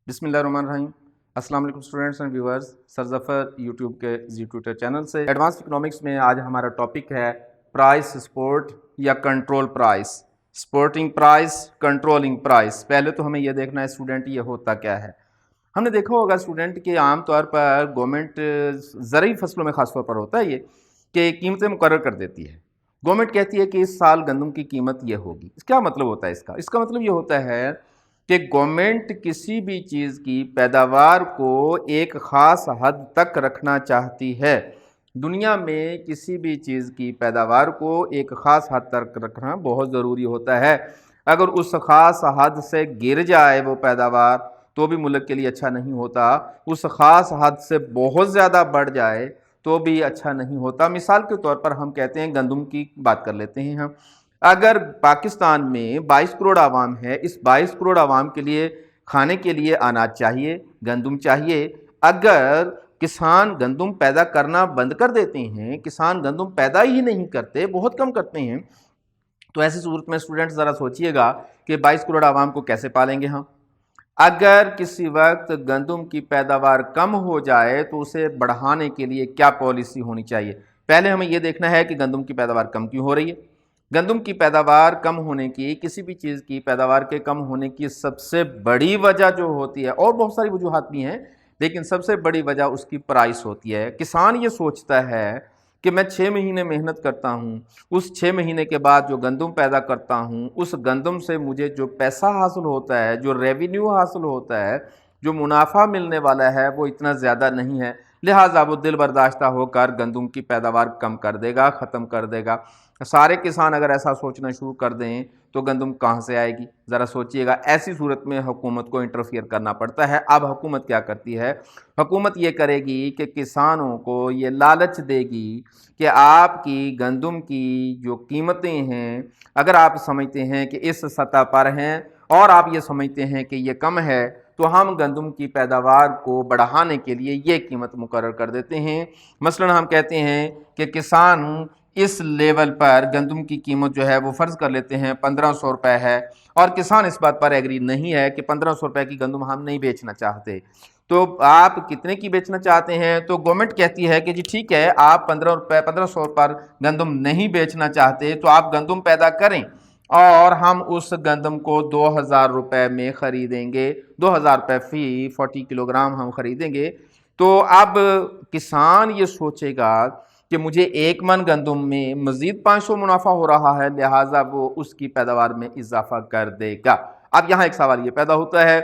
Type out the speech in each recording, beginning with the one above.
बिस्मिल्लाहिर्रहमानिर्रहीम। अस्सलाम वालेकुम students and viewers. Sir Zafar YouTube के जी ट्यूटर चैनल से एडवांस इकोनॉमिक्स में आज हमारा टॉपिक है प्राइस सपोर्ट या control price. Supporting price, controlling price. पहले तो हमें यह देखना है स्टूडेंट ये होता क्या है। हमने देखा होगा स्टूडेंट कि आम तौर पर गवर्नमेंट ज़रूरी फसलों में ख़ास तौर पर होता है ये कि कीमतें मुकर्रर कर देती है। गवर्नमेंट कहती है कि इस साल गंदम की कीमत ये होगी। क्या मतलब होता है इसका मतलब ये होता है कि गवर्नमेंट किसी भी चीज़ की पैदावार को एक ख़ास हद तक रखना चाहती है। दुनिया में किसी भी चीज़ की पैदावार को एक ख़ास हद तक रखना बहुत ज़रूरी होता है। अगर उस ख़ास हद से गिर जाए वो पैदावार तो भी मुल्क के लिए अच्छा नहीं होता। उस ख़ास हद से बहुत ज़्यादा बढ़ जाए तो भी अच्छा नहीं होता। मिसाल के तौर पर हम कहते हैं गंदम की बात कर लेते हैं हम। अगर पाकिस्तान में 22 करोड़ आवाम है, इस 22 करोड़ आवाम के लिए खाने के लिए अनाज चाहिए, गंदम चाहिए। अगर किसान गंदम पैदा करना बंद कर देते हैं, किसान गंदम पैदा ही नहीं करते, बहुत कम करते हैं, तो ऐसी सूरत में स्टूडेंट ज़रा सोचिएगा कि 22 करोड़ आवाम को कैसे पालेंगे हम। अगर किसी वक्त गंदम की पैदावार कम हो जाए तो उसे बढ़ाने के लिए क्या पॉलिसी होनी चाहिए। पहले हमें यह देखना है कि गंदम की पैदावार कम क्यों हो रही है। गंदम की पैदावार कम होने की, किसी भी चीज़ की पैदावार के कम होने की सबसे बड़ी वजह जो होती है, और बहुत सारी वजूहात भी हैं, लेकिन सबसे बड़ी वजह उसकी प्राइस होती है। किसान ये सोचता है कि मैं 6 महीने मेहनत करता हूँ, उस 6 महीने के बाद जो गंदम पैदा करता हूँ, उस गंदम से मुझे जो पैसा हासिल होता है, जो रेवेन्यू हासिल होता है, जो मुनाफा मिलने वाला है, वो इतना ज़्यादा नहीं है। लिहाजा वो दिल बर्दाश्ता होकर गंदम की पैदावार कम कर देगा, ख़त्म कर देगा। सारे किसान अगर ऐसा सोचना शुरू कर दें तो गंदम कहाँ से आएगी। ज़रा सोचिएगा। ऐसी सूरत में हुकूमत को इंटरफियर करना पड़ता है। अब हुकूमत क्या करती है, हुकूमत ये करेगी कि किसानों को ये लालच देगी कि आपकी गंदम की जो कीमतें हैं, अगर आप समझते हैं कि इस सतह पर हैं और आप ये समझते हैं कि ये कम है, तो हम गंदम की पैदावार को बढ़ाने के लिए ये कीमत मुकर्रर कर देते हैं। मसलन हम कहते हैं कि किसान इस लेवल पर गंदम की कीमत जो है वो फ़र्ज़ कर लेते हैं 1500 रुपये है, और किसान इस बात पर एग्री नहीं है कि 1500 रुपये की गंदम हम नहीं बेचना चाहते। तो आप कितने की बेचना चाहते हैं? तो गवर्नमेंट कहती है कि जी ठीक है, आप 1500 पर गंदम नहीं बेचना चाहते तो आप गंदम पैदा करें और हम उस गंदम को 2000 रुपये में ख़रीदेंगे। 2000 रुपये फ़ी 40 किलोग्राम हम ख़रीदेंगे। तो अब किसान ये सोचेगा कि मुझे 1 मन गंदम में मज़ीद 500 मुनाफा हो रहा है, लिहाजा वो उसकी पैदावार में इजाफा कर देगा। अब यहाँ एक सवाल ये पैदा होता है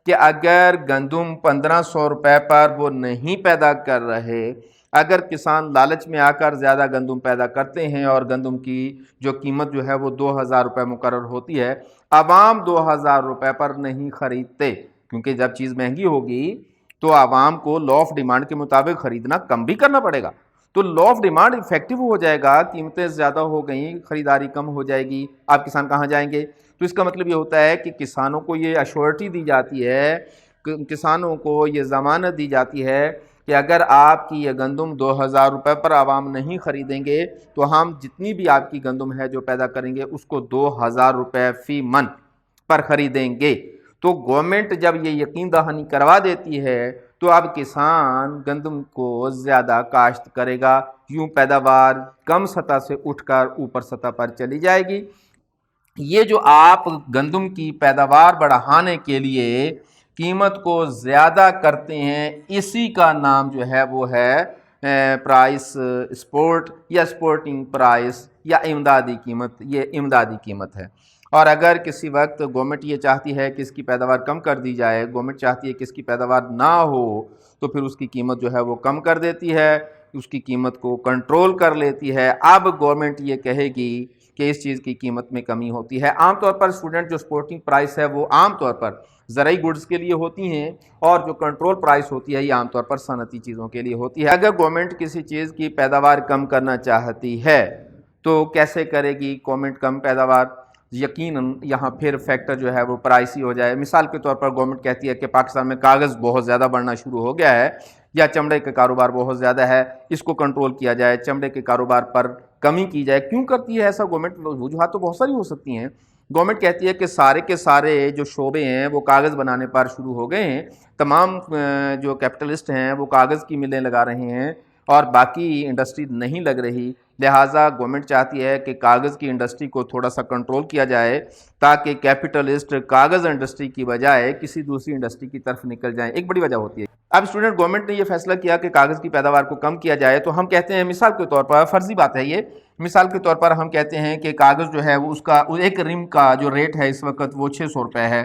कि अगर गंदम 1500 रुपये पर वो नहीं पैदा कर रहे, अगर किसान लालच में आकर ज़्यादा गंदम पैदा करते हैं और गंदम की जो कीमत जो है वो 2000 रुपये मुकर्रर होती है, आवाम 2000 रुपये पर नहीं ख़रीदते, क्योंकि जब चीज़ महंगी होगी तो आवाम को लॉ ऑफ डिमांड के मुताबिक ख़रीदना कम भी करना पड़ेगा। तो लॉ ऑफ डिमांड इफेक्टिव हो जाएगा, कीमतें ज़्यादा हो गई, ख़रीदारी कम हो जाएगी, आप किसान कहाँ जाएंगे। तो इसका मतलब ये होता है कि किसानों को ये अश्योरिटी दी जाती है, किसानों को ये ज़मानत दी जाती है कि अगर आपकी ये गंदम 2000 रुपये पर आवाम नहीं ख़रीदेंगे तो हम जितनी भी आपकी गंदम है जो पैदा करेंगे उसको 2000 रुपये फ़ी मन पर ख़रीदेंगे। तो गवर्नमेंट जब ये यकीन दहानी करवा देती है तो अब किसान गंदम को ज़्यादा काश्त करेगा, यूँ पैदावार कम सतह से उठकर ऊपर सतह पर चली जाएगी। ये जो आप गंदम की पैदावार बढ़ाने के लिए कीमत को ज़्यादा करते हैं, इसी का नाम जो है वो है प्राइस सपोर्ट या सपोर्टिंग प्राइस या इमदादी कीमत। ये इमदादी कीमत है। और अगर किसी वक्त गवर्नमेंट ये चाहती है कि इसकी पैदावार कम कर दी जाए, गवर्नमेंट चाहती है कि इसकी पैदावार ना हो, तो फिर उसकी कीमत जो है वो कम कर देती है, उसकी कीमत को कंट्रोल कर लेती है। अब गवर्नमेंट ये कहेगी कि इस चीज़ की कीमत में कमी होती है। आमतौर पर स्टूडेंट जो सपोर्टिंग प्राइस है वो आमतौर पर ज़रूरी गुड्स के लिए होती हैं, और जो कंट्रोल प्राइस होती है ये आमतौर पर सनती चीज़ों के लिए होती है। अगर गवर्नमेंट किसी चीज़ की पैदावार कम करना चाहती है तो कैसे करेगी गवर्नमेंट कम पैदावार? यकीनन यहाँ फिर फैक्टर जो है वो प्राइस ही हो जाए। मिसाल के तौर पर गवर्नमेंट कहती है कि पाकिस्तान में कागज़ बहुत ज़्यादा बढ़ना शुरू हो गया है, या चमड़े का कारोबार बहुत ज़्यादा है, इसको कंट्रोल किया जाए, चमड़े के कारोबार पर कमी की जाए। क्यों करती है ऐसा गवर्नमेंट? वजूहात तो बहुत सारी हो सकती हैं। गवर्नमेंट कहती है कि सारे के सारे जो शोबे हैं वो कागज़ बनाने पर शुरू हो गए हैं, तमाम जो कैपिटलिस्ट हैं वो कागज़ की मिलें लगा रहे हैं और बाकी इंडस्ट्री नहीं लग रही। लिहाजा गवर्नमेंट चाहती है कि कागज़ की इंडस्ट्री को थोड़ा सा कंट्रोल किया जाए ताकि कैपिटलिस्ट कागज़ इंडस्ट्री की बजाय किसी दूसरी इंडस्ट्री की तरफ निकल जाएं। एक बड़ी वजह होती है। अब स्टूडेंट, गवर्नमेंट ने ये फैसला किया कि कागज़ की पैदावार को कम किया जाए, तो हम कहते हैं मिसाल के तौर पर, फ़र्ज़ी बात है ये, मिसाल के तौर पर हम कहते हैं कि कागज़ जो है वो उसका एक रिम का जो रेट है इस वक्त वो 600 रुपये है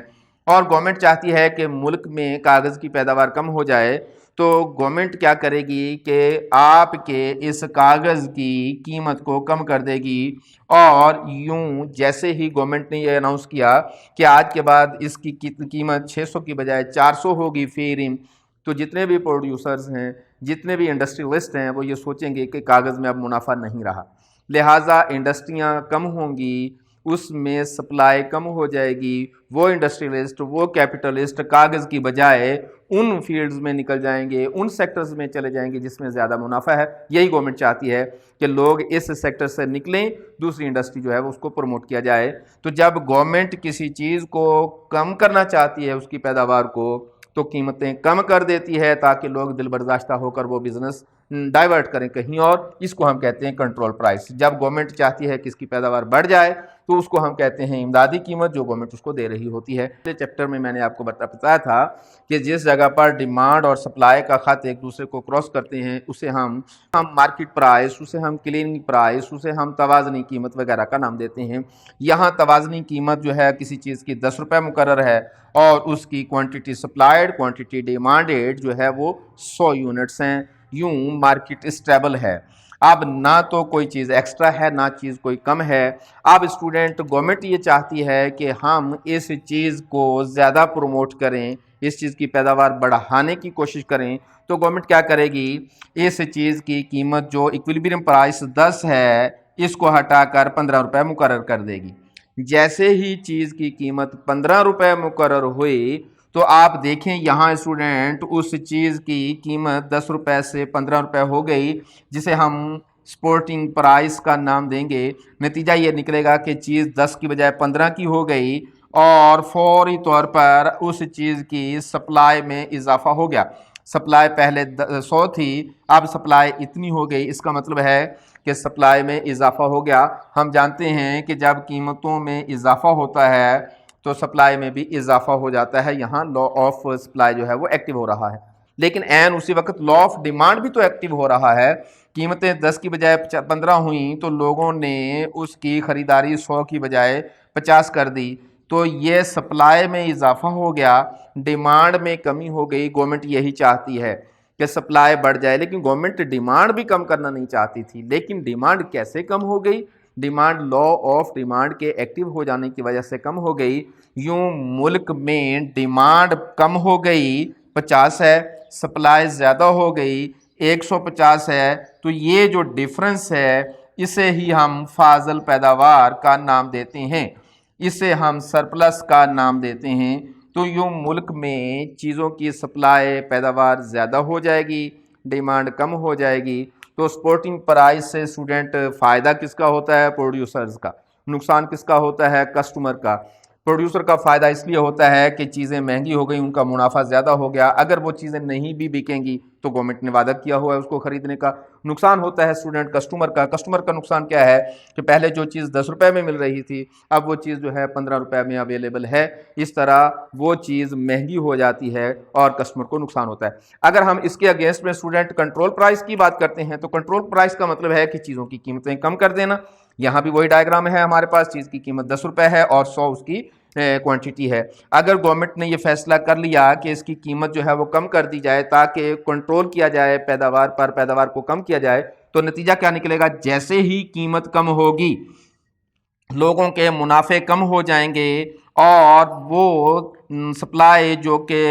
और गवर्नमेंट चाहती है कि मुल्क में कागज़ की पैदावार कम हो जाए। तो गवर्नमेंट क्या करेगी कि आपके इस कागज़ की कीमत को कम कर देगी और यूं जैसे ही गवर्नमेंट ने ये अनाउंस किया कि आज के बाद इसकी कीमत 600 की बजाय 400 होगी फी रिम, तो जितने भी प्रोड्यूसर्स हैं, जितने भी इंडस्ट्रियलिस्ट हैं, वो ये सोचेंगे कि कागज़ में अब मुनाफा नहीं रहा, लिहाजा इंडस्ट्रियां कम होंगी, उसमें सप्लाई कम हो जाएगी, वो इंडस्ट्रियलिस्ट, वो कैपिटलिस्ट कागज़ की बजाय उन फील्ड्स में निकल जाएंगे, उन सेक्टर्स में चले जाएंगे जिसमें ज़्यादा मुनाफा है। यही गवर्नमेंट चाहती है कि लोग इस सेक्टर से निकलें, दूसरी इंडस्ट्री जो है वो उसको प्रमोट किया जाए। तो जब गवर्नमेंट किसी चीज़ को कम करना चाहती है उसकी पैदावार को, तो कीमतें कम कर देती है ताकि लोग दिल बर्दाश्ता होकर वो बिज़नेस डाइवर्ट करें कहीं और। इसको हम कहते हैं कंट्रोल प्राइस। जब गवर्नमेंट चाहती है कि इसकी पैदावार बढ़ जाए तो उसको हम कहते हैं इमदादी कीमत, जो गवर्नमेंट उसको दे रही होती है। पिछले चैप्टर में मैंने आपको बताया था कि जिस जगह पर डिमांड और सप्लाई का खत एक दूसरे को क्रॉस करते हैं उसे हम मार्केट प्राइस, उसे हम क्लियरिंग प्राइस, उसे हम तवाज़नी कीमत वगैरह का नाम देते हैं। यहाँ तवाज़नी कीमत जो है किसी चीज़ की 10 रुपये मुकर्रर है और उसकी क्वांटिटी सप्लाइड, क्वांटिटी डिमांडेड जो है वो 100 यूनिट्स हैं। यूं मार्केट स्टेबल है। अब ना तो कोई चीज़ एक्स्ट्रा है ना चीज़ कोई कम है। अब स्टूडेंट, गवर्नमेंट ये चाहती है कि हम इस चीज़ को ज़्यादा प्रमोट करें, इस चीज़ की पैदावार बढ़ाने की कोशिश करें। तो गवर्नमेंट क्या करेगी, इस चीज़ की कीमत जो इक्विलिब्रियम प्राइस 10 है इसको हटाकर 15 रुपये मुकर्रर कर देगी। जैसे ही चीज़ की कीमत 15 रुपये मुकर्रर हुई तो आप देखें यहाँ स्टूडेंट उस चीज़ की कीमत 10 रुपये से 15 रुपये हो गई, जिसे हम स्पोर्टिंग प्राइस का नाम देंगे। नतीजा ये निकलेगा कि चीज़ 10 की बजाय 15 की हो गई और फौरी तौर पर उस चीज़ की सप्लाई में इजाफा हो गया। सप्लाई पहले 100 थी, अब सप्लाई इतनी हो गई, इसका मतलब है कि सप्लाई में इजाफा हो गया। हम जानते हैं कि जब कीमतों में इजाफा होता है तो सप्लाई में भी इजाफा हो जाता है। यहाँ लॉ ऑफ सप्लाई जो है वो एक्टिव हो रहा है, लेकिन एन उसी वक्त लॉ ऑफ डिमांड भी तो एक्टिव हो रहा है। कीमतें 10 की बजाय 15 हुई तो लोगों ने उसकी ख़रीदारी 100 की बजाय 50 कर दी, तो ये सप्लाई में इजाफा हो गया, डिमांड में कमी हो गई। गवर्नमेंट यही चाहती है कि सप्लाई बढ़ जाए, लेकिन गवर्नमेंट डिमांड भी कम करना नहीं चाहती थी। लेकिन डिमांड कैसे कम हो गई? डिमांड लॉ ऑफ डिमांड के एक्टिव हो जाने की वजह से कम हो गई। यूं मुल्क में डिमांड कम हो गई, 50 है, सप्लाई ज़्यादा हो गई, 150 है, तो ये जो डिफरेंस है इसे ही हम फाजल पैदावार का नाम देते हैं, इसे हम सरप्लस का नाम देते हैं। तो यूं मुल्क में चीज़ों की सप्लाई पैदावार ज़्यादा हो जाएगी, डिमांड कम हो जाएगी। तो स्पोर्टिंग प्राइस से स्टूडेंट फ़ायदा किसका होता है? प्रोड्यूसर्स का। नुकसान किसका होता है? कस्टमर का। प्रोड्यूसर का फ़ायदा इसलिए होता है कि चीज़ें महंगी हो गई, उनका मुनाफा ज़्यादा हो गया। अगर वो चीज़ें नहीं भी बिकेंगी तो गवर्नमेंट ने वादा किया हुआ है उसको ख़रीदने का। नुकसान होता है स्टूडेंट कस्टमर का। कस्टमर का नुकसान क्या है कि पहले जो चीज़ 10 रुपये में मिल रही थी अब वो चीज़ जो है 15 रुपये में अवेलेबल है। इस तरह वो चीज़ महंगी हो जाती है और कस्टमर को नुकसान होता है। अगर हम इसके अगेंस्ट में स्टूडेंट कंट्रोल प्राइस की बात करते हैं तो कंट्रोल प्राइस का मतलब है कि चीज़ों की कीमतें कम कर देना। यहाँ भी वही डायग्राम है हमारे पास, चीज़ की कीमत 10 रुपये है और 100 उसकी क्वांटिटी है। अगर गवर्नमेंट ने ये फैसला कर लिया कि इसकी कीमत जो है वो कम कर दी जाए ताकि कंट्रोल किया जाए पैदावार पर, पैदावार को कम किया जाए, तो नतीजा क्या निकलेगा? जैसे ही कीमत कम होगी लोगों के मुनाफे कम हो जाएंगे और वो सप्लाई जो कि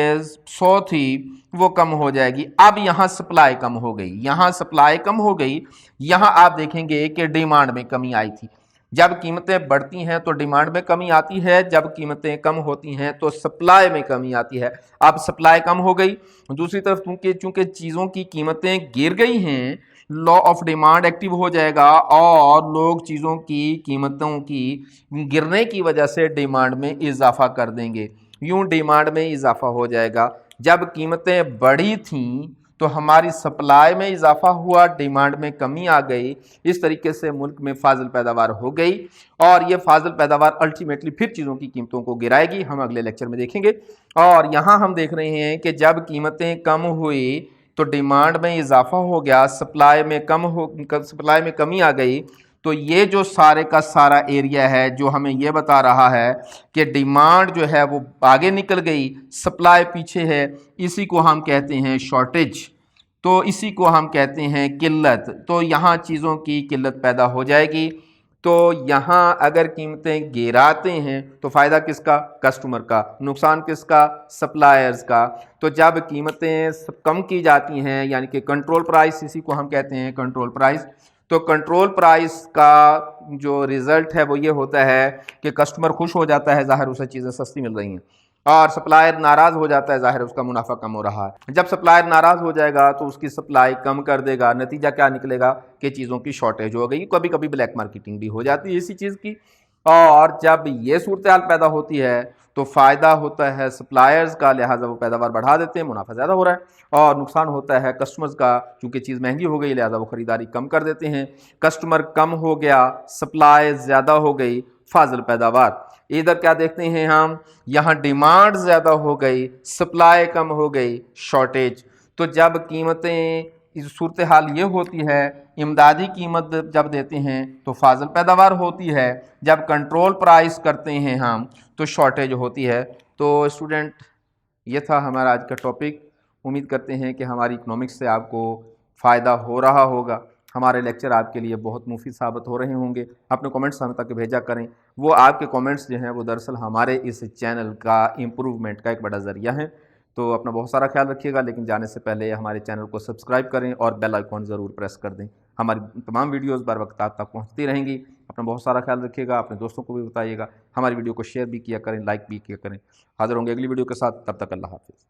100 थी वो कम हो जाएगी। अब यहाँ सप्लाई कम हो गई, यहाँ सप्लाई कम हो गई, यहाँ आप देखेंगे कि डिमांड में कमी आई थी। जब कीमतें बढ़ती हैं तो डिमांड में कमी आती है, जब कीमतें कम होती हैं तो सप्लाई में कमी आती है। अब सप्लाई कम हो गई, दूसरी तरफ चूंकि चीज़ों की कीमतें गिर गई हैं, लॉ ऑफ डिमांड एक्टिव हो जाएगा और लोग चीज़ों की कीमतों की गिरने की वजह से डिमांड में इजाफा कर देंगे। यूं डिमांड में इजाफा हो जाएगा। जब कीमतें बढ़ी थीं तो हमारी सप्लाई में इजाफा हुआ, डिमांड में कमी आ गई। इस तरीके से मुल्क में फाजिल पैदावार हो गई और ये फाजिल पैदावार अल्टीमेटली फिर चीज़ों की कीमतों को गिराएगी। हम अगले लेक्चर में देखेंगे। और यहाँ हम देख रहे हैं कि जब कीमतें कम हुई तो डिमांड में इजाफा हो गया, सप्लाई में कमी आ गई। तो ये जो सारे का सारा एरिया है जो हमें ये बता रहा है कि डिमांड जो है वो आगे निकल गई, सप्लाई पीछे है, इसी को हम कहते हैं शॉर्टेज। तो इसी को हम कहते हैं किल्लत। तो यहाँ चीज़ों की किल्लत पैदा हो जाएगी। तो यहाँ अगर कीमतें गिराते हैं तो फ़ायदा किसका? कस्टमर का। नुकसान किसका? सप्लायर्स का। तो जब कीमतें कम की जाती हैं यानी कि कंट्रोल प्राइस, इसी को हम कहते हैं कंट्रोल प्राइस। तो कंट्रोल प्राइस का जो रिज़ल्ट है वो ये होता है कि कस्टमर खुश हो जाता है, ज़ाहिर उसे चीज़ें सस्ती मिल रही हैं, और सप्लायर नाराज़ हो जाता है, ज़ाहिर उसका मुनाफा कम हो रहा है। जब सप्लायर नाराज़ हो जाएगा तो उसकी सप्लाई कम कर देगा, नतीजा क्या निकलेगा कि चीज़ों की शॉर्टेज हो गई। कभी कभी ब्लैक मार्केटिंग भी हो जाती है इसी चीज़ की। और जब ये सूरत हाल पैदा होती है तो फ़ायदा होता है सप्लायर्स का, लिहाजा वो पैदावार बढ़ा देते हैं, मुनाफा ज़्यादा हो रहा है। और नुकसान होता है कस्टमर्स का, क्योंकि चीज़ महंगी हो गई, लिहाजा वो ख़रीदारी कम कर देते हैं। कस्टमर कम हो गया, सप्लाई ज़्यादा हो गई, फाजिल पैदावार। इधर क्या देखते हैं हम, यहाँ डिमांड ज़्यादा हो गई, सप्लाई कम हो गई, शॉर्टेज। तो जब कीमतें, इस सूरत हाल ये होती है, इमदादी कीमत जब देते हैं तो फाजिल पैदावार होती है, जब कंट्रोल प्राइस करते हैं हम तो शॉर्टेज होती है। तो स्टूडेंट, ये था हमारा आज का टॉपिक। उम्मीद करते हैं कि हमारी इकोनॉमिक्स से आपको फ़ायदा हो रहा होगा। हमारे लेक्चर आपके लिए बहुत मुफीद साबित हो रहे होंगे। अपने कमेंट्स हमें तक भेजा करें। वो आपके कमेंट्स जो हैं वो दरअसल हमारे इस चैनल का इम्प्रूवमेंट का एक बड़ा ज़रिया है। तो अपना बहुत सारा ख्याल रखिएगा, लेकिन जाने से पहले हमारे चैनल को सब्सक्राइब करें और बेल आइकॉन ज़रूर प्रेस कर दें। हमारी तमाम वीडियोज़ बर वक्त आप तक पहुँचती रहेंगी। अपना बहुत सारा ख्याल रखिएगा, अपने दोस्तों को भी बताइएगा, हमारी वीडियो को शेयर भी किया करें, लाइक भी किया करें। हाज़िर होंगे अगली वीडियो के साथ, तब तक अल्लाह हाफ़िज़।